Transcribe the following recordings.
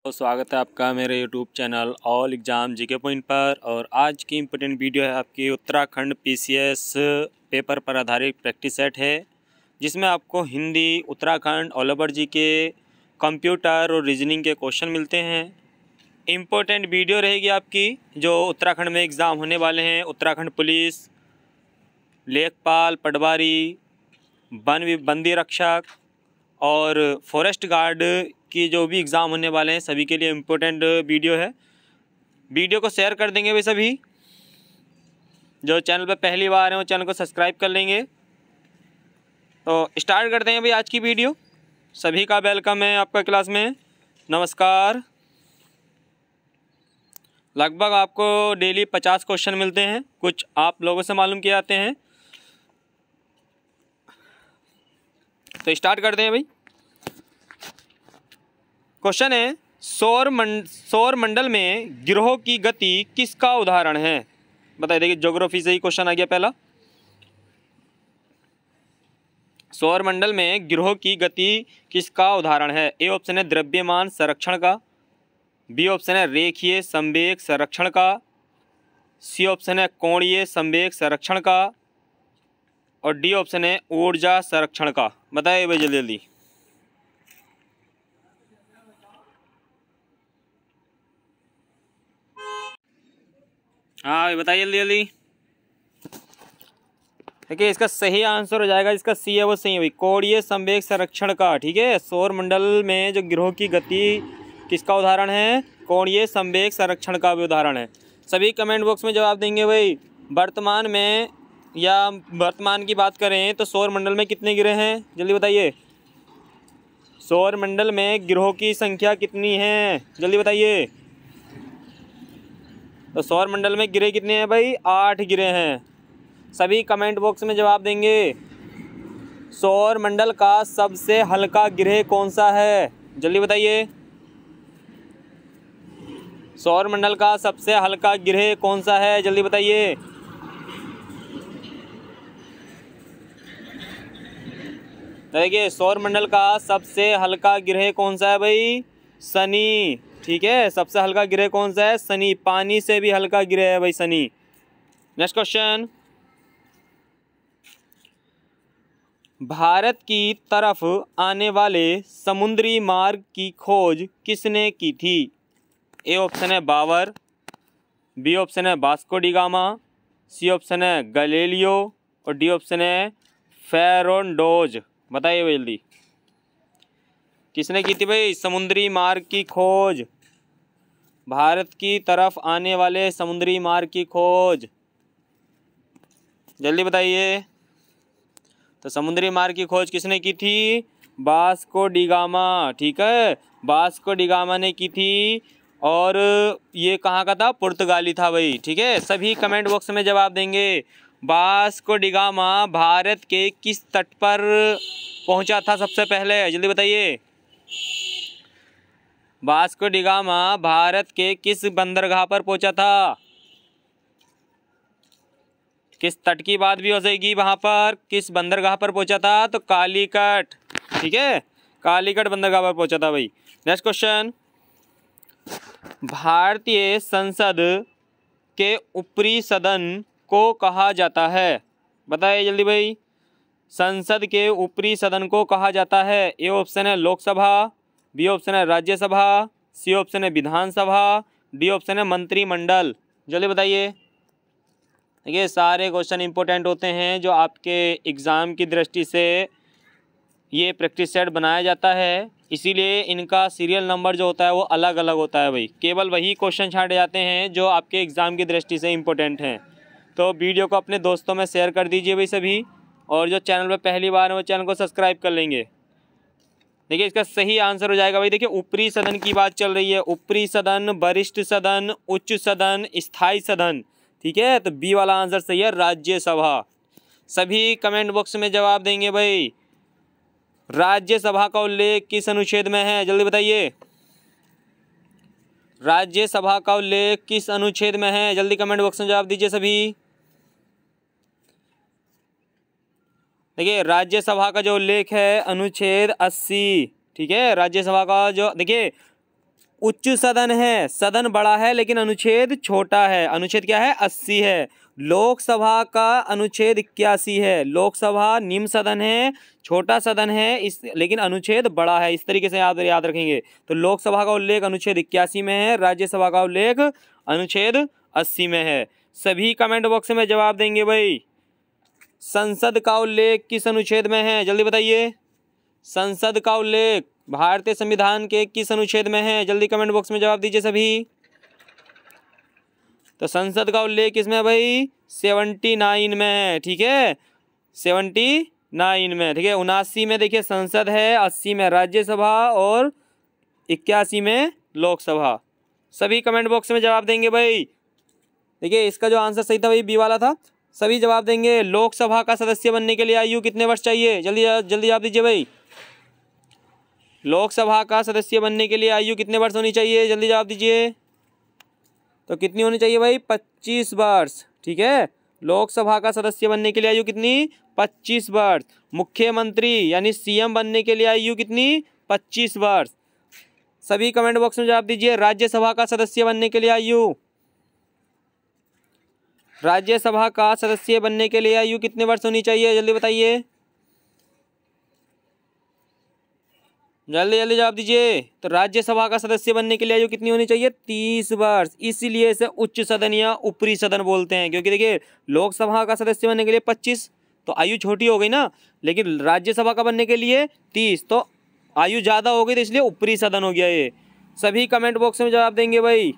तो स्वागत है आपका मेरे YouTube channel all exam GK point पर। और आज की इम्पोर्टेंट वीडियो है आपकी उत्तराखंड पीसीएस पेपर पर आधारित प्रैक्टिस सेट है, जिसमें आपको Hindi, Uttarakhand, all over GK, computer और रीजनिंग के क्वेश्चन मिलते हैं। इम्पोर्टेंट वीडियो रहेगी आपकी जो उत्तराखंड में एग्ज़ाम होने वाले हैं। उत्तराखंड पुलिस, लेखपाल, पटवारी, बंदी रक्षक और फॉरेस्ट गार्ड की जो भी एग्ज़ाम होने वाले हैं सभी के लिए इम्पोर्टेंट वीडियो है। वीडियो को शेयर कर देंगे भाई सभी। जो चैनल पर पहली बार हैं वो चैनल को सब्सक्राइब कर लेंगे। तो स्टार्ट करते हैं भाई आज की वीडियो। सभी का वेलकम है आपका क्लास में। नमस्कार। लगभग आपको डेली 50 क्वेश्चन मिलते हैं, कुछ आप लोगों से मालूम किए जाते हैं। तो स्टार्ट करते हैं भाई। क्वेश्चन है, सौर मंडल में गिरोह की गति किसका उदाहरण है? बताइए। देखिए ज्योग्राफी से ही क्वेश्चन आ गया पहला। सौर मंडल में गिरोह की गति किसका उदाहरण है? ए ऑप्शन है द्रव्यमान संरक्षण का, बी ऑप्शन है रेखीय संवेग संरक्षण का, सी ऑप्शन है कोणीय संवेग संरक्षण का और डी ऑप्शन है ऊर्जा संरक्षण का। बताइए भाई जल्दी जल्दी। हाँ बताइए जल्दी जल्दी। देखिए इसका सही आंसर हो जाएगा, इसका सी है वो सही है भाई, कोणीय संवेग संरक्षण का। ठीक है, सौर मंडल में जो गिरोह की गति किसका उदाहरण है? कोणीय संवेग संरक्षण का भी उदाहरण है। सभी कमेंट बॉक्स में जवाब देंगे भाई। वर्तमान में या वर्तमान की बात करें तो सौर मंडल में कितने ग्रह हैं? जल्दी बताइए। सौर मंडल में ग्रहों की संख्या कितनी है? जल्दी बताइए। तो सौर मंडल में ग्रह कितने हैं भाई? 8 ग्रह हैं। सभी कमेंट बॉक्स में जवाब देंगे। सौर मंडल का सबसे हल्का ग्रह कौन सा है? जल्दी बताइए। सौर मंडल का सबसे हल्का ग्रह कौन सा है? जल्दी बताइए। देखिए सौर मंडल का सबसे हल्का ग्रह कौन सा है भाई? शनि। ठीक है, सबसे हल्का ग्रह कौन सा है? शनि। पानी से भी हल्का ग्रह है भाई शनि। नेक्स्ट क्वेश्चन, भारत की तरफ आने वाले समुद्री मार्ग की खोज किसने की थी? ए ऑप्शन है बाबर, बी ऑप्शन है Vasco da Gama, c option है गैलीलियो और डी ऑप्शन है फेरोंडोज। बताइए भाई जल्दी। किसने की थी भाई समुद्री मार्ग की खोज? भारत की तरफ आने वाले समुद्री मार्ग की खोज जल्दी बताइए। तो समुद्री मार्ग की खोज किसने की थी? Vasco da gamma. ठीक है, वास्को डी गामा ने की थी। और ये कहाँ का था? पुर्तगाली था भाई। ठीक है, सभी कमेंट बॉक्स में जवाब देंगे। वास्को डी गामा भारत के किस तट पर पहुंचा था सबसे पहले? जल्दी बताइए। वास्को डी गामा भारत के किस बंदरगाह पर पहुंचा था? किस तट की बात भी हो जाएगी वहां पर, किस बंदरगाह पर पहुंचा था? तो कालीकट। ठीक है, कालीकट बंदरगाह पर पहुंचा था भाई। नेक्स्ट क्वेश्चन, भारतीय संसद के ऊपरी सदन को कहा जाता है? बताइए जल्दी भाई। संसद के ऊपरी सदन को कहा जाता है? ए ऑप्शन है लोकसभा, बी ऑप्शन है राज्यसभा, सी ऑप्शन है विधानसभा, डी ऑप्शन है मंत्रिमंडल। जल्दी बताइए। देखिए सारे क्वेश्चन इंपॉर्टेंट होते हैं जो आपके एग्ज़ाम की दृष्टि से ये प्रैक्टिस सेट बनाया जाता है, इसीलिए इनका सीरियल नंबर जो होता है वो अलग अलग होता है भाई। केवल वही क्वेश्चन छांटे जाते हैं जो आपके एग्ज़ाम की दृष्टि से इम्पोर्टेंट हैं। तो वीडियो को अपने दोस्तों में शेयर कर दीजिए भाई सभी। और जो चैनल पर पहली बार है वो चैनल को सब्सक्राइब कर लेंगे। देखिए इसका सही आंसर हो जाएगा भाई। देखिए ऊपरी सदन की बात चल रही है। ऊपरी सदन, वरिष्ठ सदन, उच्च सदन, स्थायी सदन। ठीक है, तो बी वाला आंसर सही है, राज्यसभा। सभी कमेंट बॉक्स में जवाब देंगे भाई। राज्यसभा का उल्लेख किस अनुच्छेद में है? जल्दी बताइए। राज्यसभा का उल्लेख किस अनुच्छेद में है? जल्दी कमेंट बॉक्स में जवाब दीजिए सभी। देखिए राज्यसभा का जो उल्लेख है अनुच्छेद 80। ठीक है, राज्यसभा का जो देखिए उच्च सदन है, सदन बड़ा है लेकिन अनुच्छेद छोटा है। अनुच्छेद क्या है? 80 है। लोकसभा का अनुच्छेद 81 है। लोकसभा निम्न सदन है, छोटा सदन है, इस लेकिन अनुच्छेद बड़ा है। इस तरीके से याद रखेंगे। तो लोकसभा का उल्लेख अनुच्छेद 81 में है, राज्यसभा का उल्लेख अनुच्छेद 80 में है। सभी कमेंट बॉक्स में जवाब देंगे भाई। संसद का उल्लेख किस अनुच्छेद में है? जल्दी बताइए। संसद का उल्लेख भारतीय संविधान के किस अनुच्छेद में है? जल्दी कमेंट बॉक्स में जवाब दीजिए सभी। तो संसद का उल्लेख किसमें है भाई? 79 में है। ठीक है, 79 में। ठीक है, 79 में देखिए संसद है, 80 में राज्यसभा और 81 में लोकसभा। सभी कमेंट बॉक्स में जवाब देंगे भाई। देखिए इसका जो आंसर सही था भाई बी वाला था। सभी जवाब देंगे। लोकसभा का सदस्य बनने के लिए आयु कितने वर्ष चाहिए? जल्दी जल्दी जवाब दीजिए भाई। लोकसभा का सदस्य बनने के लिए आयु कितने वर्ष होनी चाहिए? जल्दी जवाब दीजिए। तो कितनी होनी चाहिए भाई? 25 वर्ष। ठीक है, लोकसभा का सदस्य बनने के लिए आयु कितनी? 25 वर्ष। मुख्यमंत्री यानी सीएम बनने के लिए आयु कितनी? 25 वर्ष। सभी कमेंट बॉक्स में जवाब दीजिए। राज्यसभा का सदस्य बनने के लिए आयु, राज्यसभा का सदस्य बनने के लिए आयु कितने वर्ष होनी चाहिए? जल्दी बताइए, जल्दी जल्दी जवाब दीजिए। तो राज्यसभा का सदस्य बनने के लिए आयु कितनी होनी चाहिए? 30 वर्ष। इसीलिए इसे उच्च सदन या ऊपरी सदन बोलते हैं, क्योंकि देखिए लोकसभा का सदस्य बनने के लिए 25 तो आयु छोटी हो गई ना, लेकिन राज्यसभा का बनने के लिए 30 तो आयु ज़्यादा हो गई, तो इसलिए ऊपरी सदन हो गया ये। सभी कमेंट बॉक्स में जवाब देंगे भाई।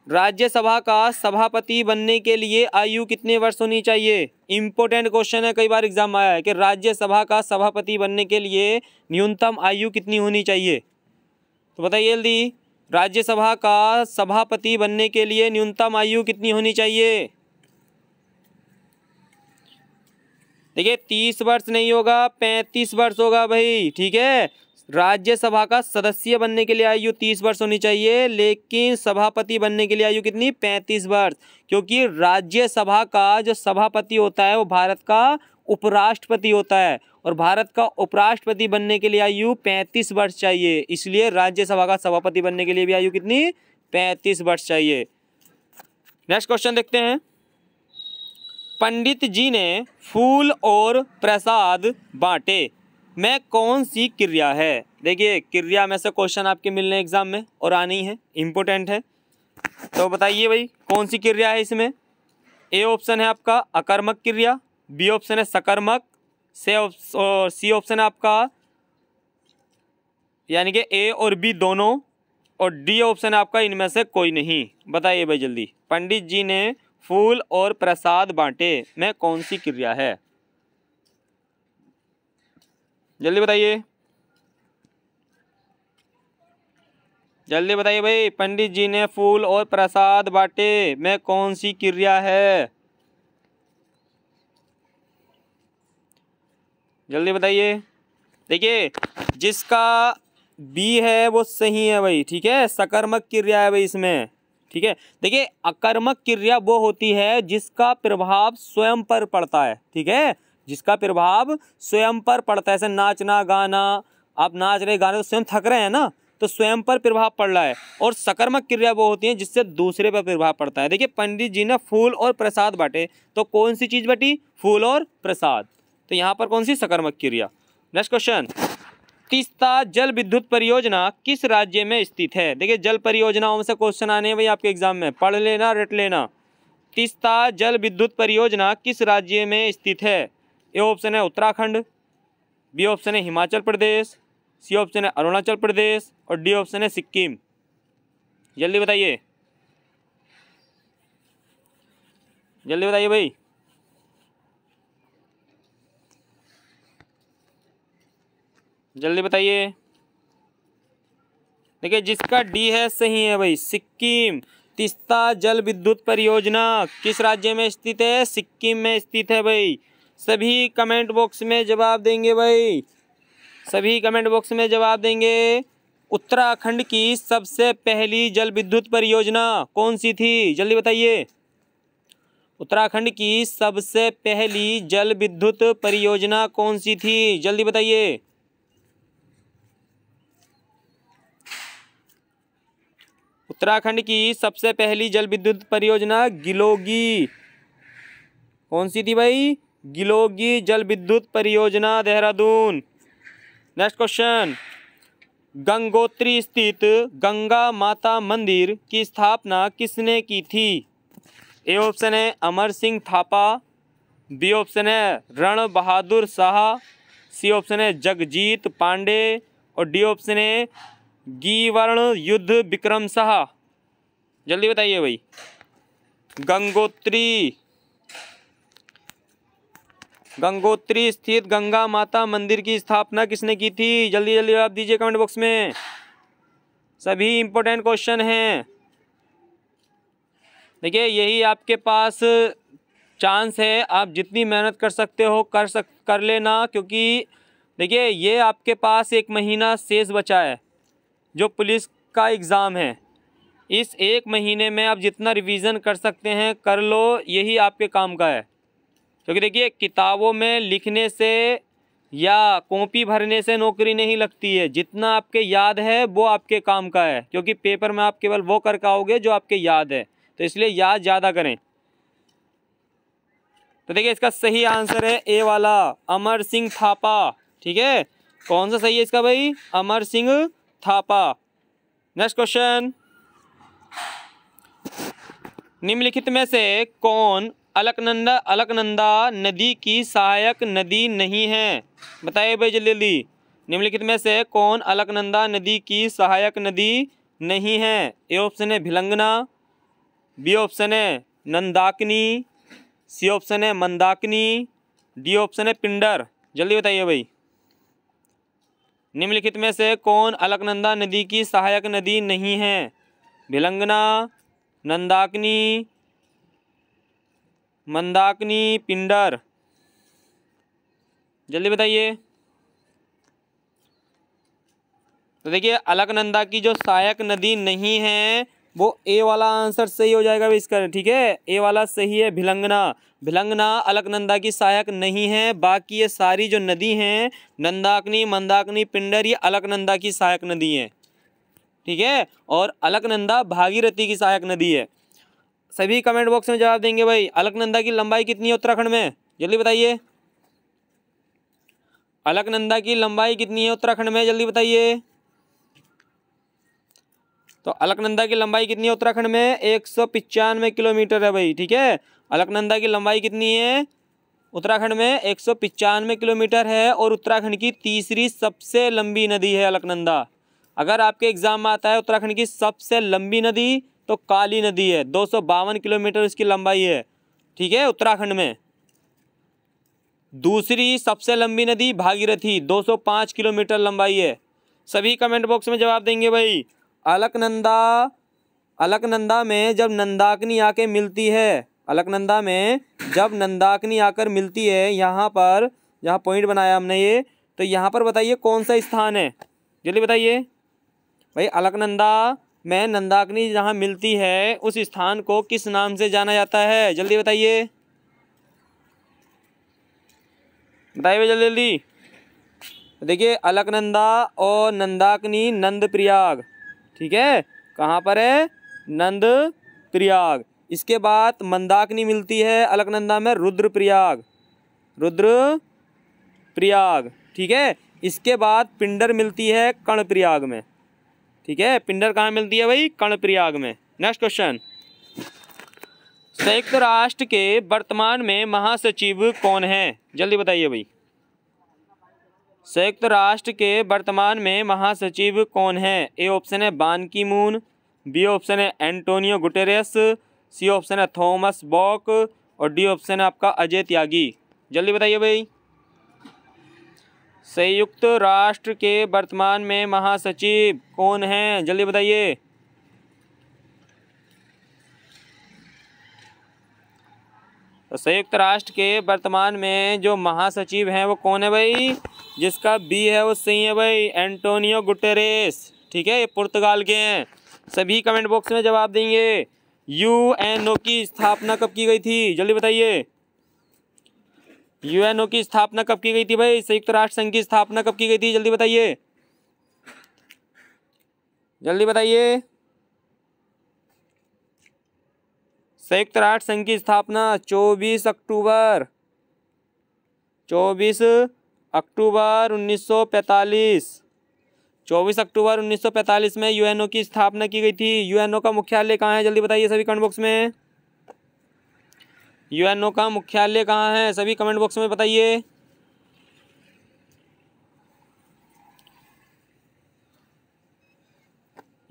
राज्यसभा का सभापति बनने के लिए आयु कितने वर्ष होनी चाहिए? इंपॉर्टेंट क्वेश्चन है, कई बार एग्जाम में आया है कि राज्यसभा का सभापति बनने के लिए न्यूनतम आयु कितनी होनी चाहिए? तो बताइए जल्दी, राज्यसभा का सभापति बनने के लिए न्यूनतम आयु कितनी होनी चाहिए? देखिए 30 वर्ष नहीं होगा, 35 वर्ष होगा भाई। ठीक है, राज्यसभा का सदस्य बनने के लिए आयु 30 वर्ष होनी चाहिए, लेकिन सभापति बनने के लिए आयु कितनी? 35 वर्ष। क्योंकि राज्यसभा का जो सभापति होता है वो भारत का उपराष्ट्रपति होता है, और भारत का उपराष्ट्रपति बनने के लिए आयु 35 वर्ष चाहिए। इसलिए राज्यसभा का सभापति बनने के लिए भी आयु कितनी? 35 वर्ष चाहिए। नेक्स्ट क्वेश्चन देखते हैं। पंडित जी ने फूल और प्रसाद बांटे में कौन सी क्रिया है? देखिए क्रिया में से क्वेश्चन आपके मिलने एग्जाम में और आनी है, इम्पोर्टेंट है। तो बताइए भाई कौन सी क्रिया है इसमें? ए ऑप्शन है आपका अकर्मक क्रिया, बी ऑप्शन है सकर्मक, सी ऑप्शन है आपका यानी कि ए और बी दोनों, और डी ऑप्शन है आपका इनमें से कोई नहीं। बताइए भाई जल्दी। पंडित जी ने फूल और प्रसाद बांटे में कौन सी क्रिया है? जल्दी बताइए, जल्दी बताइए भाई। पंडित जी ने फूल और प्रसाद बांटे में कौन सी क्रिया है? जल्दी बताइए। देखिए जिसका बी है वो सही है भाई। ठीक है, सकर्मक क्रिया है भाई इसमें। ठीक है, देखिए अकर्मक क्रिया वो होती है जिसका प्रभाव स्वयं पर पड़ता है। ठीक है, जिसका प्रभाव स्वयं पर पड़ता है, जैसे नाचना गाना, आप नाच रहे गाने तो स्वयं थक रहे हैं ना, तो स्वयं पर प्रभाव पड़ रहा है। और सकर्मक क्रिया वो होती है जिससे दूसरे पर प्रभाव पड़ता है। देखिए पंडित जी ने फूल और प्रसाद बांटे, तो कौन सी चीज बटी? फूल और प्रसाद। तो यहाँ पर कौन सी? सकर्मक क्रिया। Next question. तीस्ता जल विद्युत परियोजना किस राज्य में स्थित है? देखिए जल परियोजनाओं में से क्वेश्चन आने हैं भाई आपके एग्जाम में, पढ़ लेना, रट लेना। तीस्ता जल विद्युत परियोजना किस राज्य में स्थित है? ए ऑप्शन है उत्तराखंड, बी ऑप्शन है हिमाचल प्रदेश, सी ऑप्शन है अरुणाचल प्रदेश, और डी ऑप्शन है सिक्किम। जल्दी बताइए, जल्दी बताइए भाई। जल्दी बताइए। देखिए जिसका डी है सही है भाई, सिक्किम। तीस्ता जल विद्युत परियोजना किस राज्य में स्थित है? सिक्किम में स्थित है भाई। सभी कमेंट बॉक्स में जवाब देंगे भाई, सभी कमेंट बॉक्स में जवाब देंगे। उत्तराखंड की सबसे पहली जल विद्युत परियोजना कौन सी थी? जल्दी बताइए। उत्तराखंड की सबसे पहली जल विद्युत परियोजना कौन सी थी? जल्दी बताइए। उत्तराखंड की सबसे पहली जल विद्युत परियोजना गिलोगी, कौन सी थी भाई? गिलोगी जल विद्युत परियोजना, देहरादून। नेक्स्ट क्वेश्चन, गंगोत्री स्थित गंगा माता मंदिर की स्थापना किसने की थी? ए ऑप्शन है अमर सिंह थापा, बी ऑप्शन है रण बहादुर शाह, सी ऑप्शन है जगजीत पांडे और डी ऑप्शन है गीवर्ण युद्ध विक्रम शाह। जल्दी बताइए भाई। गंगोत्री स्थित गंगा माता मंदिर की स्थापना किसने की थी? जल्दी जल्दी जवाब दीजिए कमेंट बॉक्स में, सभी इंपॉर्टेंट क्वेश्चन हैं। देखिए यही आपके पास चांस है, आप जितनी मेहनत कर सकते हो कर लेना, क्योंकि देखिए ये आपके पास 1 महीना शेष बचा है जो पुलिस का एग्ज़ाम है। इस 1 महीने में आप जितना रिवीजन कर सकते हैं कर लो, यही आपके काम का है। क्योंकि देखिए किताबों में लिखने से या कॉपी भरने से नौकरी नहीं लगती है, जितना आपके याद है वो आपके काम का है, क्योंकि पेपर में आप केवल वो कर पाओगे जो आपके याद है, तो इसलिए याद ज़्यादा करें। तो देखिए इसका सही आंसर है ए वाला, अमर सिंह थापा। ठीक है, कौन सा सही है इसका भाई? अमर सिंह थापा। नेक्स्ट क्वेश्चन, निम्नलिखित में से कौन अलकनंदा नदी की सहायक नदी नहीं है? बताइए भाई जल्दी जल्दी। निम्नलिखित में से कौन अलकनंदा नदी की सहायक नदी नहीं है? ए ऑप्शन है भिलंगना, बी ऑप्शन है नंदाकिनी, सी ऑप्शन है मंदाकिनी, डी ऑप्शन है पिंडर। जल्दी बताइए भाई। निम्नलिखित में से कौन अलकनंदा नदी की सहायक नदी नहीं है? भिलंगना, नंदाकिनी, मंदाकिनी, पिंडर। जल्दी बताइए। तो देखिए अलकनंदा की जो सहायक नदी नहीं है वो ए वाला आंसर सही हो जाएगा भाई इसका। ठीक है, ए वाला सही है, भिलंगना अलकनंदा की सहायक नहीं है। बाकी ये सारी जो नदी हैं नंदाकिनी, मंदाकिनी, पिंडर, ये अलकनंदा की सहायक नदी है। ठीक है, और अलकनंदा भागीरथी की सहायक नदी है। सभी कमेंट बॉक्स में जवाब देंगे भाई। अलकनंदा की लंबाई कितनी है उत्तराखंड में? जल्दी बताइए। अलकनंदा की लंबाई कितनी है उत्तराखंड में? जल्दी बताइए। तो अलकनंदा की लंबाई कितनी है उत्तराखंड में? 195 किलोमीटर है भाई। ठीक है, अलकनंदा की लंबाई कितनी है उत्तराखंड में? 195 किलोमीटर है, और उत्तराखंड की तीसरी सबसे लंबी नदी है अलकनंदा। अगर आपके एग्जाम में आता है उत्तराखंड की सबसे लंबी नदी तो काली नदी है, 252 किलोमीटर इसकी लंबाई है। ठीक है, उत्तराखंड में। दूसरी सबसे लंबी नदी भागीरथी, 205 किलोमीटर लंबाई है। सभी कमेंट बॉक्स में जवाब देंगे भाई। अलकनंदा में जब नंदाकिनी आके मिलती है, अलकनंदा में जब नंदाकिनी आकर मिलती है, यहाँ पर जहाँ पॉइंट बनाया हमने ये, तो यहाँ पर बताइए कौन सा स्थान है? जल्दी बताइए भाई। अलकनंदा में नंदाकिनी जहाँ मिलती है उस स्थान को किस नाम से जाना जाता है? जल्दी बताइए, बताइए भाई जल्दी जल्दी। देखिए अलकनंदा और नंदाकिनी नंदप्रयाग। ठीक है, कहाँ पर है? नंदप्रयाग। इसके बाद मंदाकिनी मिलती है अलकनंदा में रुद्रप्रयाग। ठीक है, इसके बाद पिंडर मिलती है कर्णप्रयाग में। ठीक है, पिंडर कहाँ मिलती है भाई? कर्णप्रयाग में। नेक्स्ट क्वेश्चन, संयुक्त राष्ट्र के वर्तमान में महासचिव कौन है? जल्दी बताइए भाई। संयुक्त राष्ट्र के वर्तमान में महासचिव कौन है? ए ऑप्शन है बान की मून, बी ऑप्शन है एंटोनियो गुटेरेस, सी ऑप्शन है थॉमस बॉक और डी ऑप्शन है आपका अजय त्यागी। जल्दी बताइए भाई। संयुक्त राष्ट्र के वर्तमान में महासचिव कौन है? जल्दी बताइए। तो संयुक्त राष्ट्र के वर्तमान में जो महासचिव हैं वो कौन है भाई? जिसका बी है वो सही है भाई, एंटोनियो गुटेरेस। ठीक है, ये पुर्तगाल के हैं। सभी कमेंट बॉक्स में जवाब देंगे। यूएनओ की स्थापना कब की गई थी? जल्दी बताइए। यूएनओ की स्थापना कब की गई थी भाई? संयुक्त राष्ट्र संघ की स्थापना कब की गई थी? जल्दी बताइए, जल्दी बताइए। संयुक्त राष्ट्र संघ की स्थापना 24 अक्टूबर 1945। 24 अक्टूबर 1945 में यूएनओ की स्थापना की गई थी। यूएनओ का मुख्यालय कहाँ है, जल्दी बताइए सभी कमेंट बॉक्स में। यूएनओ का मुख्यालय कहाँ है, सभी कमेंट बॉक्स में बताइए।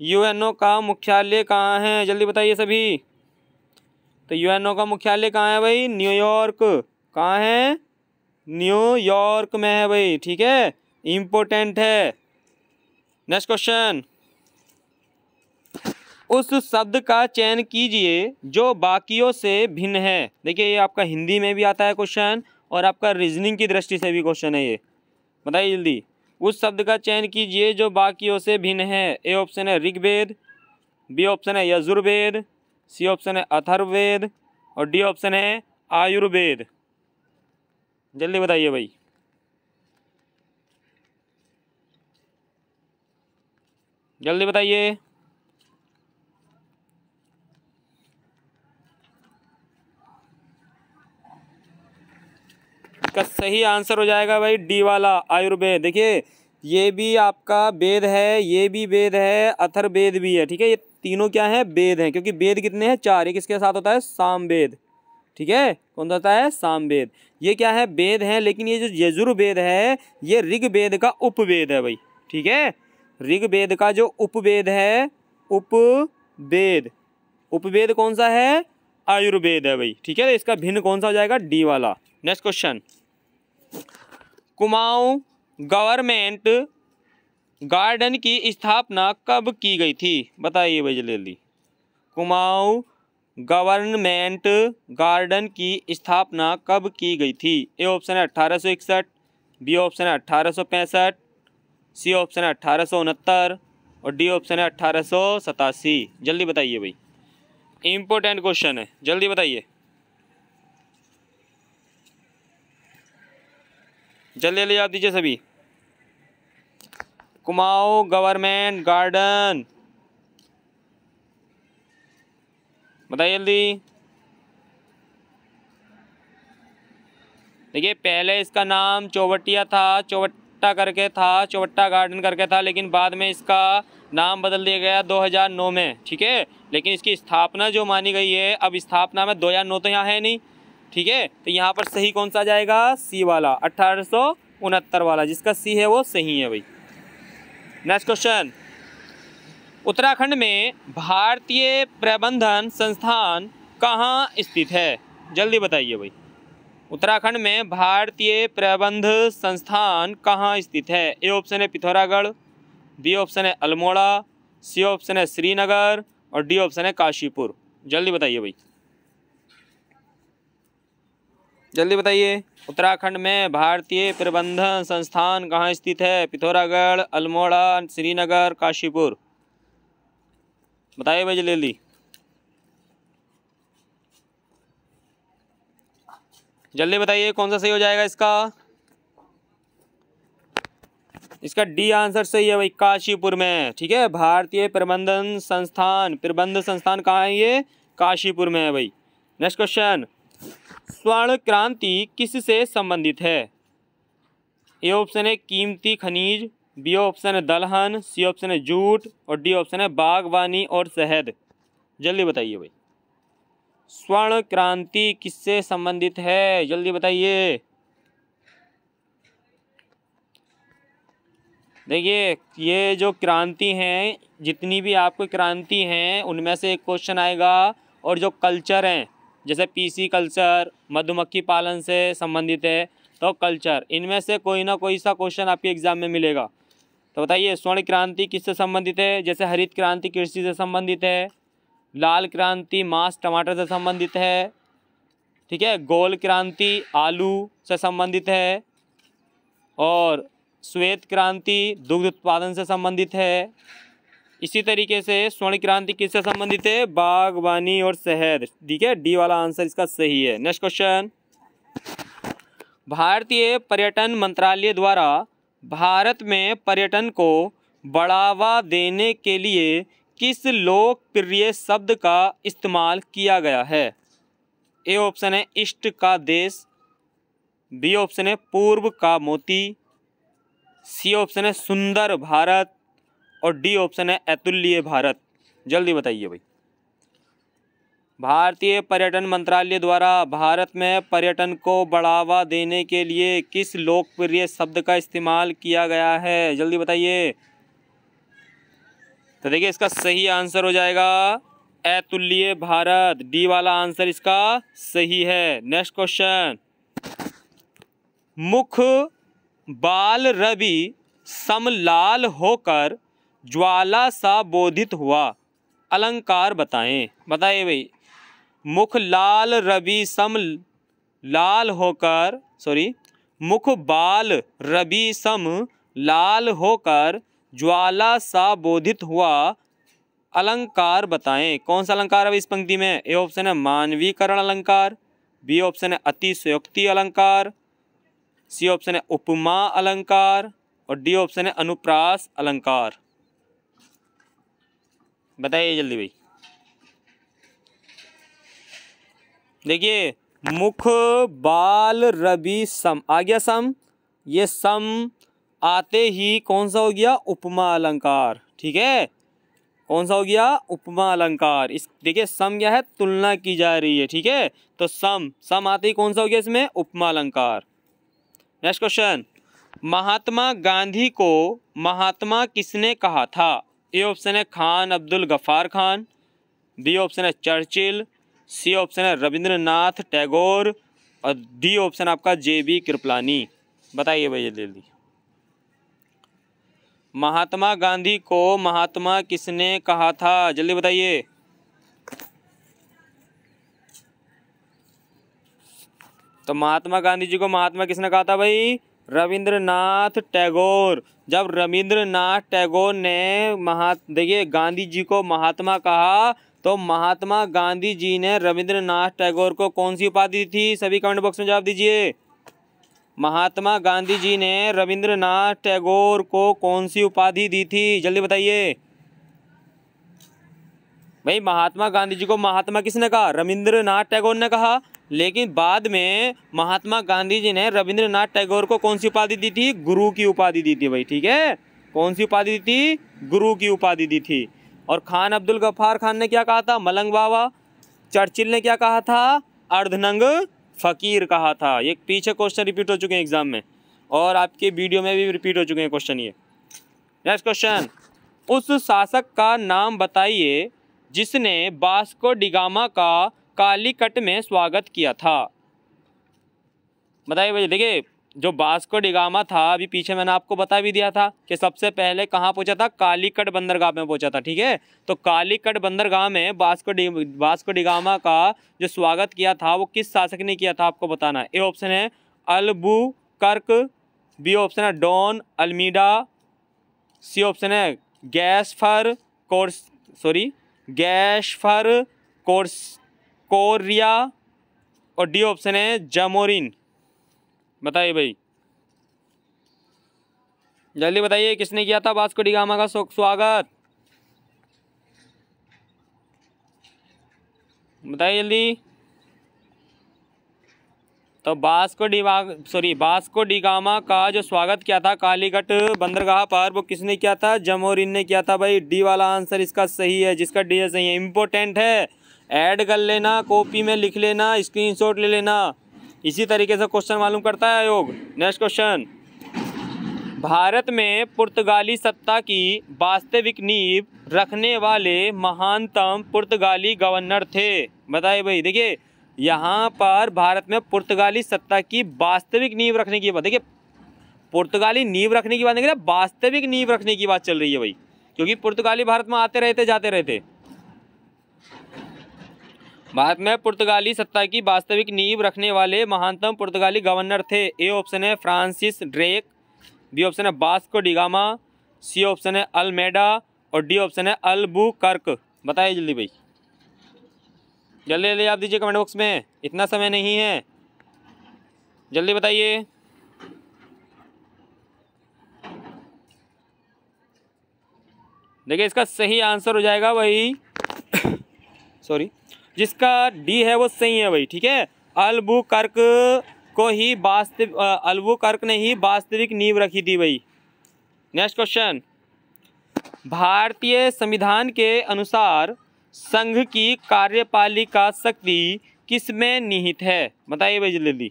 यूएनओ का मुख्यालय कहाँ है, जल्दी बताइए सभी। तो यूएनओ का मुख्यालय कहाँ है भाई, न्यूयॉर्क। कहाँ है, न्यूयॉर्क में है भाई, ठीक है, इम्पोर्टेंट है। नेक्स्ट क्वेश्चन, उस शब्द का चयन कीजिए जो बाकियों से भिन्न है। देखिए ये आपका हिंदी में भी आता है क्वेश्चन और आपका रीजनिंग की दृष्टि से भी क्वेश्चन है ये, बताइए जल्दी। उस शब्द का चयन कीजिए जो बाकियों से भिन्न है। ए ऑप्शन है ऋग्वेद, बी ऑप्शन है यजुर्वेद, सी ऑप्शन है अथर्ववेद और डी ऑप्शन है आयुर्वेद। जल्दी बताइए भाई। जल्दी बताइए। इसका सही आंसर हो जाएगा भाई डी वाला आयुर्वेद। देखिए ये भी आपका वेद है, ये भी वेद है, अथर्ववेद भी है, ठीक है। ये तीनों क्या है, वेद हैं, क्योंकि वेद कितने हैं, 4। एक इसके साथ होता है सामवेद, ठीक है, कौन सा होता है, सामवेद। ये क्या है, वेद है, लेकिन ये जो यजुर्वेद है ये ऋग्वेद का उपवेद है भाई, ठीक है। ऋग्वेद का जो उपवेद है, उपवेद, उपवेद कौन सा है, आयुर्वेद है भाई, ठीक है। इसका भिन्न कौन सा हो जाएगा, डी वाला। Next question, Kumaon government garden की स्थापना कब की गई थी, बताइए भाई जल्दी जल्दी। कुमाऊं गवर्नमेंट गार्डन की स्थापना कब की गई थी। ए ऑप्शन है 1861, बी ऑप्शन है 1865, सी ऑप्शन है 1869 और डी ऑप्शन है 1887। जल्दी बताइए भाई, इम्पोर्टेंट क्वेश्चन है, जल्दी बताइए, जल्दी जल्दी जवाब दीजिए सभी। कुमाऊं गवर्नमेंट गार्डन, बताइए जल्दी। देखिए पहले इसका नाम चौबटिया था, चौबट्टा करके था, चौबट्टा गार्डन करके था, लेकिन बाद में इसका नाम बदल दिया गया 2009 में, ठीक है। लेकिन इसकी स्थापना जो मानी गई है, अब स्थापना में 2009 तो यहाँ है नहीं, ठीक है। तो यहाँ पर सही कौन सा जाएगा, सी वाला, 1869 वाला, जिसका सी है वो सही है भाई। नेक्स्ट क्वेश्चन, उत्तराखंड में भारतीय प्रबंधन संस्थान कहाँ स्थित है, जल्दी बताइए भाई। उत्तराखंड में भारतीय प्रबंध संस्थान कहाँ स्थित है। ए ऑप्शन है पिथौरागढ़, बी ऑप्शन है अल्मोड़ा, सी ऑप्शन है श्रीनगर और डी ऑप्शन है काशीपुर। जल्दी बताइए भाई, जल्दी बताइए। उत्तराखंड में भारतीय प्रबंधन संस्थान कहाँ स्थित है, पिथौरागढ़, अल्मोड़ा, श्रीनगर, काशीपुर, बताइए भाई जल्दी जल्दी। जल्दी बताइए कौन सा सही हो जाएगा इसका। इसका डी आंसर सही है भाई, काशीपुर में, ठीक है। भारतीय प्रबंधन संस्थान, प्रबंध संस्थान कहाँ है, ये काशीपुर में है भाई। नेक्स्ट क्वेश्चन, स्वर्ण क्रांति किससे संबंधित है। ए ऑप्शन है कीमती खनिज, बी ऑप्शन है दलहन, सी ऑप्शन है जूट और डी ऑप्शन है बागवानी और शहद। जल्दी बताइए भाई, स्वर्ण क्रांति किससे संबंधित है, जल्दी बताइए। देखिए ये जो क्रांति हैं, जितनी भी आपको क्रांति हैं उनमें से एक क्वेश्चन आएगा, और जो कल्चर हैं जैसे पीसी कल्चर, मधुमक्खी पालन से संबंधित है तो कल्चर, इनमें से कोई ना कोई सा क्वेश्चन आपके एग्जाम में मिलेगा। तो बताइए स्वर्ण क्रांति किससे संबंधित है। जैसे हरित क्रांति कृषि से संबंधित है, लाल क्रांति मांस टमाटर से संबंधित है, ठीक है, गोल क्रांति आलू से संबंधित है और श्वेत क्रांति दुग्ध उत्पादन से संबंधित है। इसी तरीके से स्वर्ण क्रांति किससे संबंधित है, बागवानी और शहद, ठीक है। डी वाला आंसर इसका सही है। नेक्स्ट क्वेश्चन, भारतीय पर्यटन मंत्रालय द्वारा भारत में पर्यटन को बढ़ावा देने के लिए किस लोकप्रिय शब्द का इस्तेमाल किया गया है? ए ऑप्शन है इष्ट का देश, बी ऑप्शन है पूर्व का मोती, सी ऑप्शन है सुंदर भारत और डी ऑप्शन है अतुल्य भारत। जल्दी बताइए भाई। भारतीय पर्यटन मंत्रालय द्वारा भारत में पर्यटन को बढ़ावा देने के लिए किस लोकप्रिय शब्द का इस्तेमाल किया गया है? जल्दी बताइए। तो देखिए इसका सही आंसर हो जाएगा अतुल्य भारत। डी वाला आंसर इसका सही है। नेक्स्ट क्वेश्चन, मुख बाल रवि सम लाल होकर ज्वाला सा बोधित हुआ, अलंकार बताएं। बताइए भाई। मुख लाल रवि सम लाल होकर मुख बाल रवि सम लाल होकर ज्वाला सा बोधित हुआ, अलंकार बताएं। कौन सा अलंकार है इस पंक्ति में? ए ऑप्शन है मानवीकरण अलंकार, बी ऑप्शन है अतिशयोक्ति अलंकार, सी ऑप्शन है उपमा अलंकार और डी ऑप्शन है अनुप्रास अलंकार। बताइए जल्दी भाई। देखिए मुख बाल रवि सम आ गया, सम, ये सम आते ही कौन सा हो गया? उपमा अलंकार। ठीक है, कौन सा हो गया? उपमा अलंकार। इस देखिए सम क्या है? तुलना की जा रही है। ठीक है, तो सम आते ही कौन सा हो गया इसमें? उपमा अलंकार। नेक्स्ट क्वेश्चन, महात्मा गांधी को महात्मा किसने कहा था? ए ऑप्शन है खान अब्दुल गफ्फार खान, बी ऑप्शन है चर्चिल, सी ऑप्शन है रविंद्रनाथ टैगोर और डी ऑप्शन आपका JB कृपलानी। बताइए भैया जल्दी। महात्मा गांधी को महात्मा किसने कहा था? जल्दी बताइए। तो महात्मा गांधी जी को महात्मा किसने कहा था भाई? रविंद्रनाथ टैगोर। जब रविंद्रनाथ टैगोर ने देखिए गांधी जी को महात्मा कहा तो महात्मा गांधी जी ने रविंद्रनाथ टैगोर को कौन सी उपाधि दी थी? सभी कमेंट बॉक्स में जवाब दीजिए। महात्मा गांधी जी ने रविंद्रनाथ टैगोर को कौन सी उपाधि दी थी? जल्दी बताइए भाई। महात्मा गांधी जी को महात्मा किसने कहा? रविंद्रनाथ टैगोर ने कहा, लेकिन बाद में महात्मा गांधी जी ने रविंद्रनाथ टैगोर को कौन सी उपाधि दी थी? गुरु की उपाधि दी थी भाई। ठीक है, कौन सी उपाधि दी थी? गुरु की उपाधि दी थी। और खान अब्दुल गफ्फार खान ने क्या कहा था? मलंग बाबा। चर्चिल ने क्या कहा था? अर्धनंग फकीर कहा था। ये पीछे क्वेश्चन रिपीट हो चुके हैं एग्जाम में और आपके वीडियो में भी रिपीट हो चुके हैं क्वेश्चन ये। नेक्स्ट क्वेश्चन, उस शासक का नाम बताइए जिसने वास्को डिगामा का कालीकट में स्वागत किया था। बताइए भैया। देखिए जो वास्को डिगामा था, अभी पीछे मैंने आपको बता भी दिया था कि सबसे पहले कहाँ पहुंचा था? कालीकट बंदरगाह में पहुंचा था। ठीक है, तो कालीकट बंदरगाह में वास्को डिगामा का जो स्वागत किया था वो किस शासक ने किया था? आपको बताना है। ए ऑप्शन है अल्बुकर्क, बी ऑप्शन है डॉन अल्मीडा, सी ऑप्शन है गैस्फर कोरिया और डी ऑप्शन है जामोरिन। बताइए भाई जल्दी बताइए, किसने किया था वास्को डिगामा का स्वागत? बताइए जल्दी। तो वास्को डिगामा का जो स्वागत किया था कालीकट बंदरगाह पर वो किसने किया था? जामोरिन ने किया था भाई। डी वाला आंसर इसका सही है, जिसका डी है सही है। इम्पोर्टेंट है, ऐड कर लेना, कॉपी में लिख लेना, स्क्रीनशॉट ले लेना। इसी तरीके से क्वेश्चन मालूम करता है आयोग। नेक्स्ट क्वेश्चन, भारत में पुर्तगाली सत्ता की वास्तविक नींव रखने वाले महानतम पुर्तगाली गवर्नर थे। बताइए भाई। देखिए यहाँ पर भारत में पुर्तगाली सत्ता की वास्तविक नींव रखने की बात, देखिए पुर्तगाली नींव रखने की बात नहीं, वास्तविक नींव रखने की बात चल रही है भाई, क्योंकि पुर्तगाली भारत में आते रहते जाते रहते। भारत में पुर्तगाली सत्ता की वास्तविक नींव रखने वाले महानतम पुर्तगाली गवर्नर थे। ए ऑप्शन है फ्रांसिस ड्रेक, बी ऑप्शन है वास्को डिगामा, सी ऑप्शन है अल्मेडा और डी ऑप्शन है अल्बुकर्क। बताइए जल्दी भाई, जल्दी जल्दी आप दीजिए कमेंट बॉक्स में, इतना समय नहीं है, जल्दी बताइए। देखिए इसका सही आंसर हो जाएगा भाई सॉरी, जिसका डी है वो सही है भाई। ठीक है, अल्बुकर्क को ही अल्बुकर्क ने ही वास्तविक नींव रखी थी भाई। नेक्स्ट क्वेश्चन, भारतीय संविधान के अनुसार संघ की कार्यपालिका शक्ति किसमें निहित है? बताइए भाई जल्दी।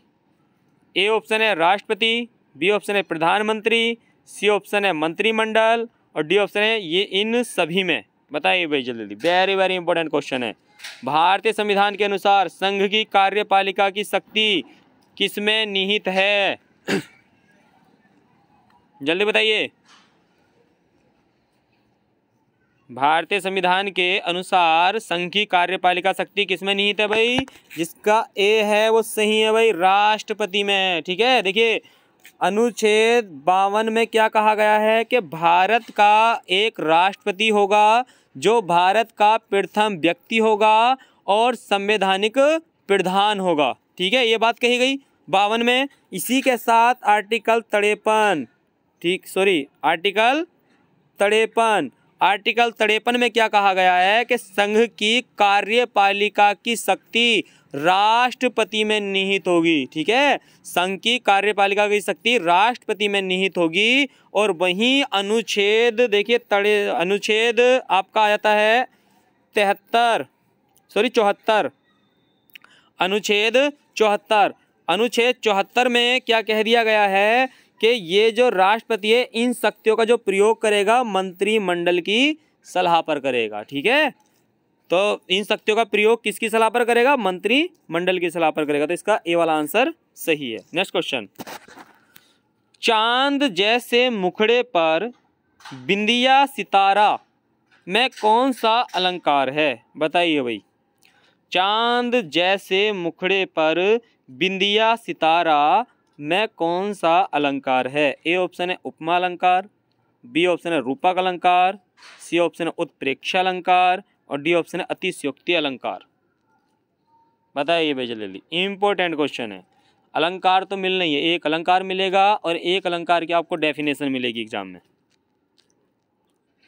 ए ऑप्शन है राष्ट्रपति, बी ऑप्शन है प्रधानमंत्री, सी ऑप्शन है मंत्रिमंडल और डी ऑप्शन है ये इन सभी में। बताइए भाई जल्दी, वेरी वेरी इंपॉर्टेंट क्वेश्चन है। भारतीय संविधान के अनुसार संघ की कार्यपालिका की शक्ति किसमें निहित है? जल्दी बताइए। भारतीय संविधान के अनुसार संघ की कार्यपालिका शक्ति किसमें निहित है भाई? जिसका ए है वो सही है भाई, राष्ट्रपति में। ठीक है, देखिए अनुच्छेद 52 में क्या कहा गया है कि भारत का एक राष्ट्रपति होगा जो भारत का प्रथम व्यक्ति होगा और संवैधानिक प्रधान होगा। ठीक है, ये बात कही गई 52 में। इसी के साथ आर्टिकल 53 में क्या कहा गया है कि संघ की कार्यपालिका की शक्ति राष्ट्रपति में निहित होगी। ठीक है, संघ की कार्यपालिका की शक्ति राष्ट्रपति में निहित होगी। और वहीं अनुच्छेद देखिए अनुच्छेद आपका आ जाता है 74 अनुच्छेद 74 में क्या कह दिया गया है कि ये जो राष्ट्रपति है इन शक्तियों का जो प्रयोग करेगा मंत्रिमंडल की सलाह पर करेगा। ठीक है, तो इन शक्तियों का प्रयोग किसकी सलाह पर करेगा? मंत्रिमंडल की सलाह पर करेगा। तो इसका ए वाला आंसर सही है। नेक्स्ट क्वेश्चन, चांद जैसे मुखड़े पर बिंदिया सितारा में कौन सा अलंकार है? बताइए भाई। चांद जैसे मुखड़े पर बिंदिया सितारा में कौन सा अलंकार है? ए ऑप्शन है उपमा अलंकार, बी ऑप्शन है रूपक अलंकार, सी ऑप्शन है उत्प्रेक्षा अलंकार और डी ऑप्शन है अतिशयोक्ति अलंकार। बताइए भाई जल्दी, इंपॉर्टेंट क्वेश्चन है। अलंकार तो मिल नहीं है, एक अलंकार मिलेगा और एक अलंकार की आपको डेफिनेशन मिलेगी एग्जाम में।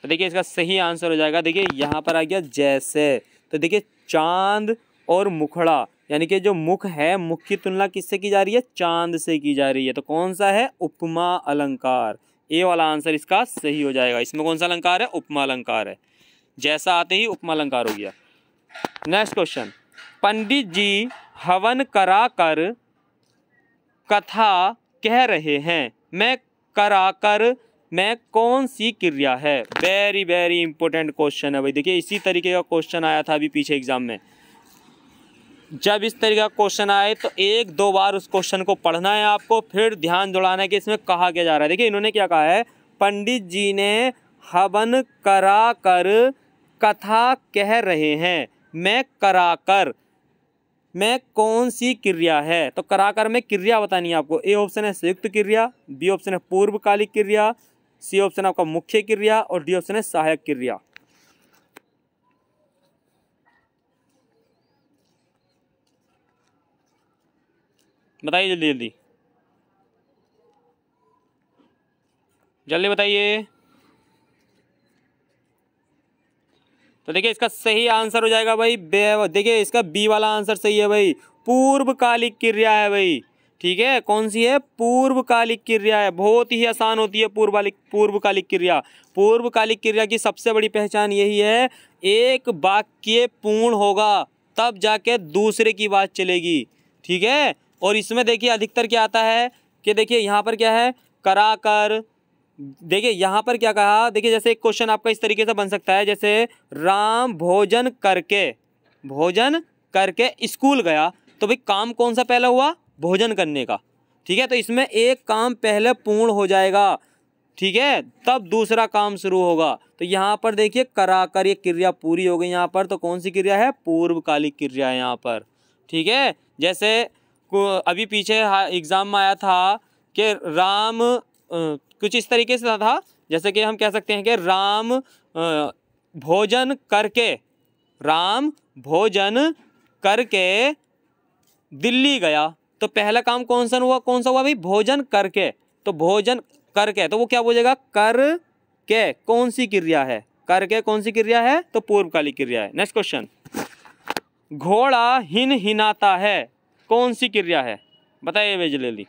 तो देखिए इसका सही आंसर हो जाएगा, देखिए यहाँ पर आ गया जैसे। तो देखिए चांद और मुखड़ा यानी कि जो मुख है, मुख की तुलना किससे की जा रही है? चांद से की जा रही है। तो कौन सा है? उपमा अलंकार। ए वाला आंसर इसका सही हो जाएगा। इसमें कौन सा अलंकार है? उपमा अलंकार है। जैसा आते ही उपमा अलंकार हो गया। नेक्स्ट क्वेश्चन, पंडित जी हवन कराकर कथा कह रहे हैं, मैं कराकर में कौन सी क्रिया है? वेरी वेरी इंपॉर्टेंट क्वेश्चन है भाई। देखिए इसी तरीके का क्वेश्चन आया था अभी पीछे एग्जाम में। जब इस तरीके का क्वेश्चन आए तो एक दो बार उस क्वेश्चन को पढ़ना है आपको, फिर ध्यान जुड़ाना है कि इसमें कहा क्या जा रहा है। देखिए इन्होंने क्या कहा है, पंडित जी ने हवन कराकर कथा कह रहे हैं, मैं कराकर में कौन सी क्रिया है? तो कराकर में क्रिया बतानी है आपको। ए ऑप्शन है संयुक्त क्रिया, बी ऑप्शन है पूर्वकालिक क्रिया, सी ऑप्शन आपका मुख्य क्रिया और डी ऑप्शन है सहायक क्रिया। बताइए जल्दी जल्दी जल्दी बताइए। तो देखिए इसका सही आंसर हो जाएगा भाई, देखिए इसका बी वाला आंसर सही है भाई, पूर्वकालिक क्रिया है भाई। ठीक है, कौन सी है? पूर्वकालिक क्रिया है। बहुत ही आसान होती है पूर्वकालिक क्रिया। पूर्वकालिक क्रिया की सबसे बड़ी पहचान यही है, एक वाक्य पूर्ण होगा तब जाके दूसरे की बात चलेगी। ठीक है, और इसमें देखिए अधिकतर क्या आता है कि देखिए यहाँ पर क्या है, कराकर। देखिए यहाँ पर क्या कहा, देखिए जैसे एक क्वेश्चन आपका इस तरीके से बन सकता है, जैसे राम भोजन करके स्कूल गया, तो भाई काम कौन सा पहले हुआ? भोजन करने का। ठीक है, तो इसमें एक काम पहले पूर्ण हो जाएगा, ठीक है, तब दूसरा काम शुरू होगा। तो यहाँ पर देखिए कराकर ये क्रिया पूरी हो गई यहाँ पर, तो कौन सी क्रिया है? पूर्वकालिक क्रिया है यहाँ पर। ठीक है, जैसे अभी पीछे एग्जाम में आया था कि राम कुछ इस तरीके से था, जैसे कि हम कह सकते हैं कि राम भोजन करके दिल्ली गया, तो पहला काम कौन सा हुआ भाई? भोजन करके। तो भोजन करके, तो वो क्या बोलेगा? कर के कौन सी क्रिया है? करके कौन सी क्रिया है, तो पूर्वकालिक क्रिया है। नेक्स्ट क्वेश्चन, घोड़ा हिन हिनाता है, कौन सी क्रिया है, बताइए भाई जल्दी।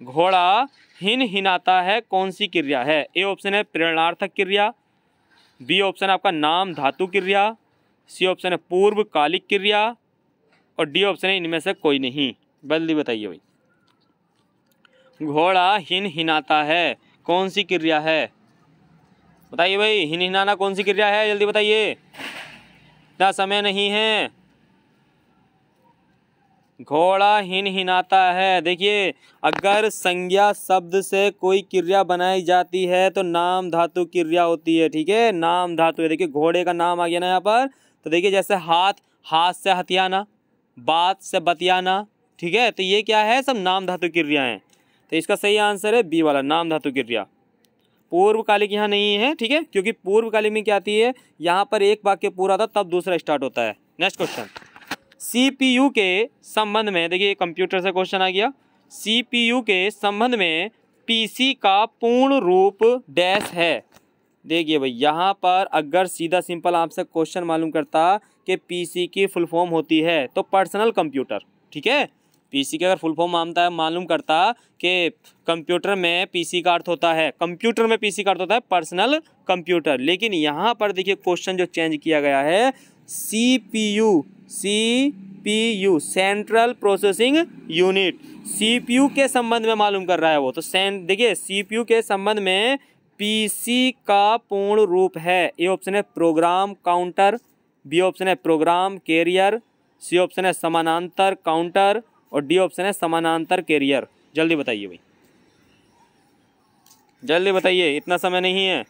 घोड़ा हिन हिनाता है कौन सी क्रिया है? ए ऑप्शन है प्रेरणार्थक क्रिया, बी ऑप्शन है आपका नाम धातु क्रिया, सी ऑप्शन है पूर्वकालिक क्रिया और डी ऑप्शन है इनमें से कोई नहीं। जल्दी बताइए भाई। घोड़ा हिन हिनाता है कौन सी क्रिया है, बताइए भाई। हिन हिनाना कौन सी क्रिया है, जल्दी बताइए, इतना समय नहीं है। घोड़ा हिन हिनाता है, देखिए अगर संज्ञा शब्द से कोई क्रिया बनाई जाती है तो नाम धातु क्रिया होती है, ठीक है, नाम धातु है। देखिए घोड़े का नाम आ गया ना यहाँ पर, तो देखिए जैसे हाथ, हाथ से हथियाना, बात से बतियाना, ठीक है, तो ये क्या है, सब नाम धातु क्रिया हैं। तो इसका सही आंसर है बी वाला, नाम धातु क्रिया। पूर्वकालिक यहाँ नहीं है, ठीक है, क्योंकि पूर्वकालिक में क्या आती है, यहाँ पर एक वाक्य पूरा था तब दूसरा स्टार्ट होता है। नेक्स्ट क्वेश्चन, CPU के संबंध में, देखिए कंप्यूटर से क्वेश्चन आ गया, CPU के संबंध में PC का पूर्ण रूप डैश है। देखिए भाई यहाँ पर अगर सीधा सिंपल आपसे क्वेश्चन मालूम करता कि PC की फुल फॉर्म होती है तो पर्सनल कंप्यूटर, ठीक है, PC के अगर फुल फॉर्म मालूम करता कि कंप्यूटर में PC का अर्थ होता है, कंप्यूटर में PC का अर्थ होता है पर्सनल कंप्यूटर, लेकिन यहाँ पर देखिए क्वेश्चन जो चेंज किया गया है, CPU central processing unit, CPU के संबंध में मालूम कर रहा है वो, तो देखिए CPU के संबंध में PC का पूर्ण रूप है। ए ऑप्शन है प्रोग्राम काउंटर, बी ऑप्शन है प्रोग्राम कैरियर, सी ऑप्शन है समानांतर काउंटर और डी ऑप्शन है समानांतर कैरियर। जल्दी बताइए भाई, जल्दी बताइए, इतना समय नहीं है।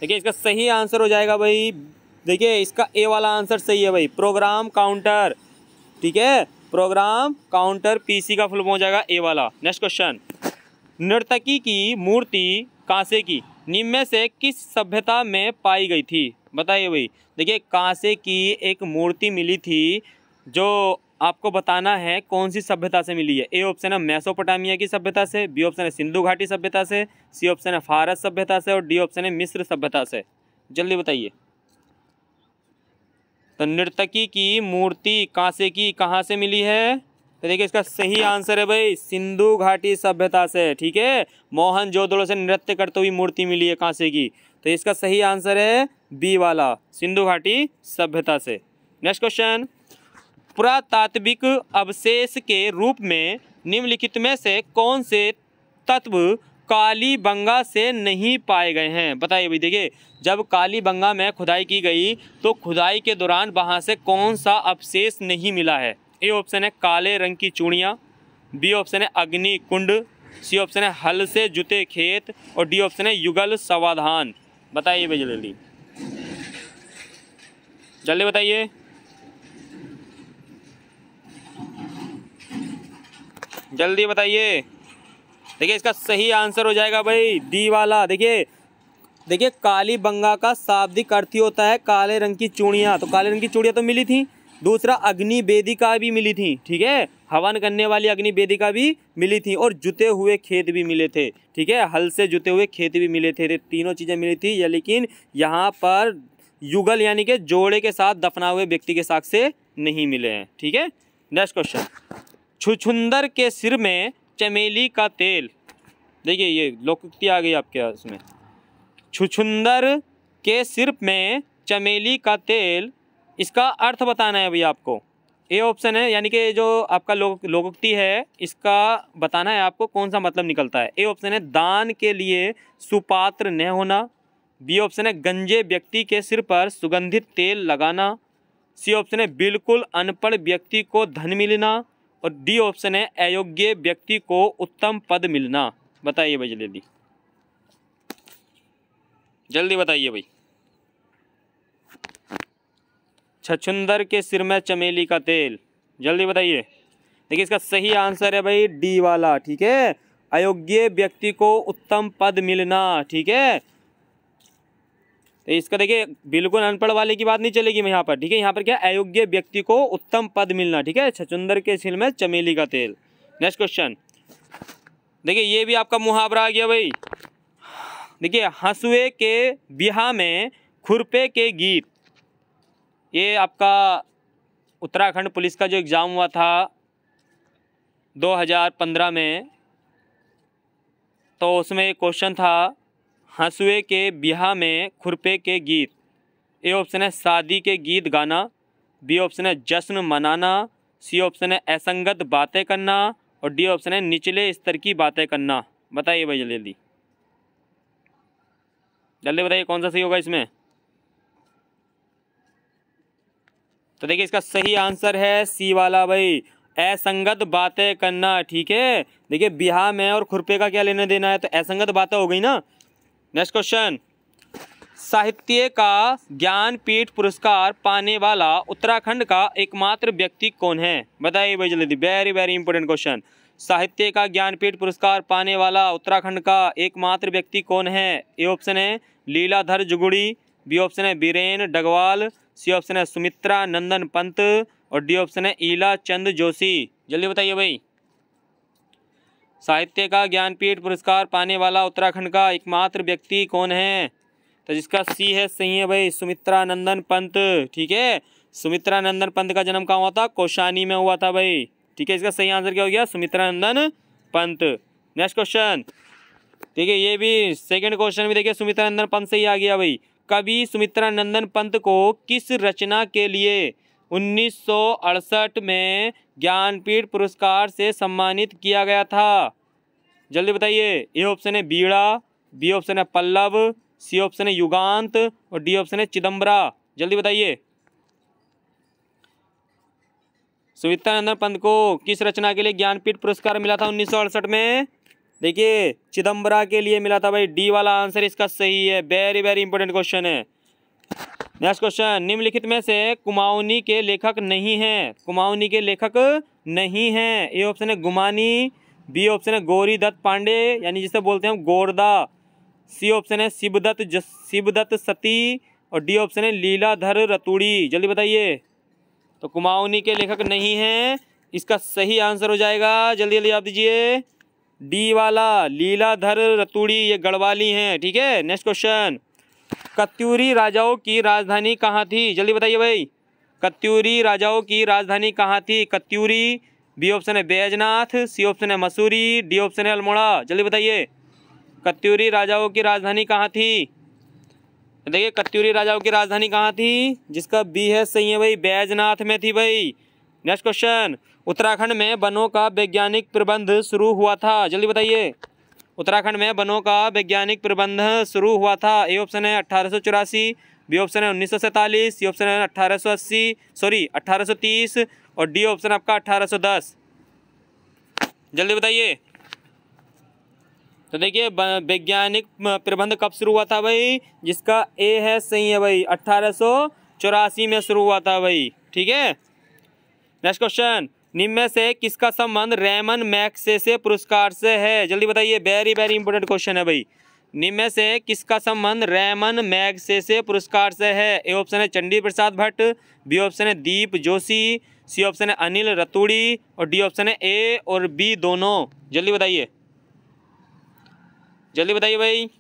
देखिए इसका सही आंसर हो जाएगा भाई, देखिए इसका ए वाला आंसर सही है भाई, प्रोग्राम काउंटर, ठीक है, प्रोग्राम काउंटर PC का फुल फॉर्म हो जाएगा ए वाला। नेक्स्ट क्वेश्चन, नर्तकी की मूर्ति कांसे की निम्न में से किस सभ्यता में पाई गई थी, बताइए भाई। देखिए कांसे की एक मूर्ति मिली थी, जो आपको बताना है कौन सी सभ्यता से मिली है। ए ऑप्शन है मेसोपोटामिया की सभ्यता से, बी ऑप्शन है सिंधु घाटी सभ्यता से, सी ऑप्शन है फारस सभ्यता से और डी ऑप्शन है मिस्र सभ्यता से। जल्दी बताइए। तो नर्तकी की मूर्ति कांसे की कहाँ से मिली है, तो देखिए इसका सही आंसर है भाई सिंधु घाटी सभ्यता से, ठीक है, मोहनजोदड़ो से नृत्य करते हुई मूर्ति मिली है कांसे की, तो इसका सही आंसर है बी वाला, सिंधु घाटी सभ्यता से। नेक्स्ट क्वेश्चन, पुरातात्विक अवशेष के रूप में निम्नलिखित में से कौन से तत्व कालीबंगा से नहीं पाए गए हैं, बताइए भाई। देखिए जब कालीबंगा में खुदाई की गई तो खुदाई के दौरान वहाँ से कौन सा अवशेष नहीं मिला है। ए ऑप्शन है काले रंग की चूड़ियाँ, बी ऑप्शन है अग्नि कुंड, सी ऑप्शन है हल से जुते खेत और डी ऑप्शन है युगल समाधान। बताइए भाई जल्दी, जल्दी बताइए, जल्दी बताइए। देखिए इसका सही आंसर हो जाएगा भाई डी वाला। देखिए कालीबंगा का शाब्दिक अर्थ ही होता है काले रंग की चूड़ियाँ, तो काले रंग की चूड़ियाँ तो मिली थी, दूसरा अग्नि वेदिका भी मिली थी, ठीक है, हवन करने वाली अग्नि वेदिका भी मिली थी और जुते हुए खेत भी मिले थे, ठीक है, हल से जुते हुए खेत भी मिले थे, तीनों चीज़ें मिली थी। लेकिन यहाँ पर युगल यानी कि जोड़े के साथ दफना हुए व्यक्ति के साक्ष्य नहीं मिले हैं, ठीक है। नेक्स्ट क्वेश्चन, छुछुंदर के सिर में चमेली का तेल, देखिए ये लोकोक्ति आ गई आपके उसमें, छुछुंदर के सिर में चमेली का तेल, इसका अर्थ बताना है भैया आपको। ए ऑप्शन है यानी कि जो आपका लोकोक्ति है इसका बताना है आपको कौन सा मतलब निकलता है। ए ऑप्शन है दान के लिए सुपात्र न होना, बी ऑप्शन है गंजे व्यक्ति के सिर पर सुगंधित तेल लगाना, सी ऑप्शन है बिल्कुल अनपढ़ व्यक्ति को धन मिलना और डी ऑप्शन है अयोग्य व्यक्ति को उत्तम पद मिलना। बताइए भाई जल्दी, जल्दी बताइए भाई। छछुंदर के सिर में चमेली का तेल, जल्दी बताइए। देखिए इसका सही आंसर है भाई डी वाला, ठीक है, अयोग्य व्यक्ति को उत्तम पद मिलना, ठीक है। तो इसका देखिए बिल्कुल अनपढ़ वाले की बात नहीं चलेगी यहाँ पर, ठीक है, यहाँ पर क्या अयोग्य व्यक्ति को उत्तम पद मिलना, ठीक है, छछुंदर के सिर में चमेली का तेल। नेक्स्ट क्वेश्चन, देखिए ये भी आपका मुहावरा आ गया भाई, देखिए हंसुए के बिहा में खुरपे के गीत, ये आपका उत्तराखंड पुलिस का जो एग्ज़ाम हुआ था 2015 में, तो उसमें एक क्वेश्चन था हंसुए के बिहा में खुरपे के गीत। ए ऑप्शन है शादी के गीत गाना, बी ऑप्शन है जश्न मनाना, सी ऑप्शन है असंगत बातें करना और डी ऑप्शन है निचले स्तर की बातें करना। बताइए भाई जल्दी जल्दी जल्दी बताइए कौन सा सही होगा इसमें। तो देखिए इसका सही आंसर है सी वाला भाई, असंगत बातें करना। ठीक है, देखिए बिहा में और खुरपे का क्या लेना देना है, तो असंगत बातें हो गई ना। नेक्स्ट क्वेश्चन, साहित्य का ज्ञानपीठ पुरस्कार पाने वाला उत्तराखंड का एकमात्र व्यक्ति कौन है। बताइए भाई जल्दी, वेरी वेरी इंपॉर्टेंट क्वेश्चन। साहित्य का ज्ञानपीठ पुरस्कार पाने वाला उत्तराखंड का एकमात्र व्यक्ति कौन है। ए ऑप्शन है लीलाधर जुगुड़ी, बी ऑप्शन है बीरेन डगवाल, सी ऑप्शन है सुमित्रा नंदन पंत और डी ऑप्शन है ईला चंद जोशी। जल्दी बताइए भाई। साहित्य का ज्ञानपीठ पुरस्कार पाने वाला उत्तराखंड का एकमात्र व्यक्ति कौन है, तो जिसका सी है सही है भाई, सुमित्रा नंदन पंत। ठीक है, सुमित्रा नंदन पंत का जन्म कहाँ हुआ था, कौशानी में हुआ था भाई। ठीक है, इसका सही आंसर क्या हो गया, सुमित्रा नंदन पंत। नेक्स्ट क्वेश्चन, ठीक है, ये भी सेकंड क्वेश्चन भी देखिए सुमित्रा नंदन पंत से ही आ गया भाई। कवि सुमित्रा नंदन पंत को किस रचना के लिए 1968 में ज्ञानपीठ पुरस्कार से सम्मानित किया गया था। जल्दी बताइए। ए ऑप्शन है बीड़ा, बी ऑप्शन है पल्लव, सी ऑप्शन है युगांत और डी ऑप्शन है चिदम्बरा। जल्दी बताइए। सुमित्रा नंदन पंत को किस रचना के लिए ज्ञानपीठ पुरस्कार मिला था 1968 में। देखिए चिदम्बरा के लिए मिला था भाई, डी वाला आंसर इसका सही है। वेरी वेरी इंपॉर्टेंट क्वेश्चन है। नेक्स्ट क्वेश्चन, निम्नलिखित में से कुमाऊनी के लेखक नहीं हैं। कुमाऊनी के लेखक नहीं हैं। ए ऑप्शन है गुमानी, बी ऑप्शन है गौरी दत्त पांडे यानी जिसे बोलते हैं गोरदा, सी ऑप्शन है शिवदत्त सती और डी ऑप्शन है लीलाधर रतूड़ी। जल्दी बताइए। तो कुमाऊनी के लेखक नहीं हैं, इसका सही आंसर हो जाएगा, जल्दी जल्दी आप दीजिए, डी वाला लीलाधर रतूड़ी, ये गढ़वाली हैं। ठीक है, नेक्स्ट क्वेश्चन, कत्यूरी राजाओं की राजधानी कहाँ थी। जल्दी बताइए भाई, कत्यूरी राजाओं की राजधानी कहाँ थी। कत्यूरी, बी ऑप्शन है बैजनाथ, सी ऑप्शन है मसूरी, डी ऑप्शन है अल्मोड़ा। जल्दी बताइए, कत्यूरी राजाओं की राजधानी कहाँ थी। देखिए कत्यूरी राजाओं की राजधानी कहाँ थी, जिसका बी है सही है भाई, बैजनाथ में थी भाई। नेक्स्ट क्वेश्चन, उत्तराखंड में वनों का वैज्ञानिक प्रबंध शुरू हुआ था। जल्दी बताइए। उत्तराखंड में वनों का वैज्ञानिक प्रबंध शुरू हुआ था। ए ऑप्शन है 1884, बी ऑप्शन है 1947, सी ऑप्शन है 1830 और डी ऑप्शन आपका 1810। जल्दी बताइए। तो देखिए वैज्ञानिक प्रबंध कब शुरू हुआ था भाई, जिसका ए है सही है भाई, 1884 में शुरू हुआ था भाई। ठीक है, नेक्स्ट क्वेश्चन, निम्न में से किसका संबंध रेमन मैग्सेसे पुरस्कार से है। जल्दी बताइए, वेरी वेरी इंपॉर्टेंट क्वेश्चन है भाई। निम्न में से किसका संबंध रेमन मैग्सेसे पुरस्कार से है। ए ऑप्शन है चंडी प्रसाद भट्ट, बी ऑप्शन है दीप जोशी, सी ऑप्शन है अनिल रतूड़ी और डी ऑप्शन है ए और बी दोनों। जल्दी बताइए, जल्दी बताइए भाई।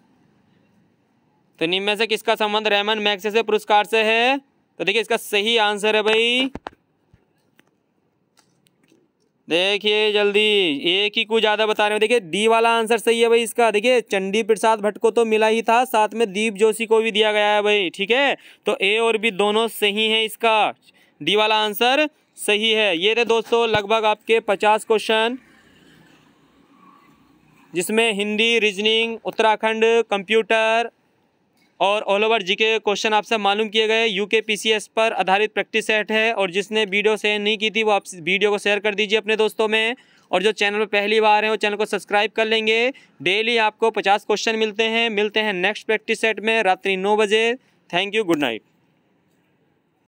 तो निम्न में से किसका संबंध रेमन मैग्सेसे पुरस्कार से है, तो देखिए इसका सही आंसर है भाई, देखिए जल्दी, एक ही को ज़्यादा बता रहे हो। देखिए डी वाला आंसर सही है भाई इसका। देखिए चंडी प्रसाद भट्ट को तो मिला ही था, साथ में दीप जोशी को भी दिया गया है भाई। ठीक है, तो ए और बी दोनों सही है, इसका डी वाला आंसर सही है। ये थे दोस्तों लगभग आपके 50 क्वेश्चन, जिसमें हिंदी, रीजनिंग, उत्तराखंड, कंप्यूटर और ऑल ओवर जीके क्वेश्चन आपसे मालूम किए गए। यूके पीसीएस पर आधारित प्रैक्टिस सेट है और जिसने वीडियो शेयर नहीं की थी वो आप वीडियो को शेयर कर दीजिए अपने दोस्तों में, और जो चैनल पर पहली बार है वो चैनल को सब्सक्राइब कर लेंगे। डेली आपको 50 क्वेश्चन मिलते हैं नेक्स्ट प्रैक्टिस सेट में रात्रि 9 बजे। Thank you, good night.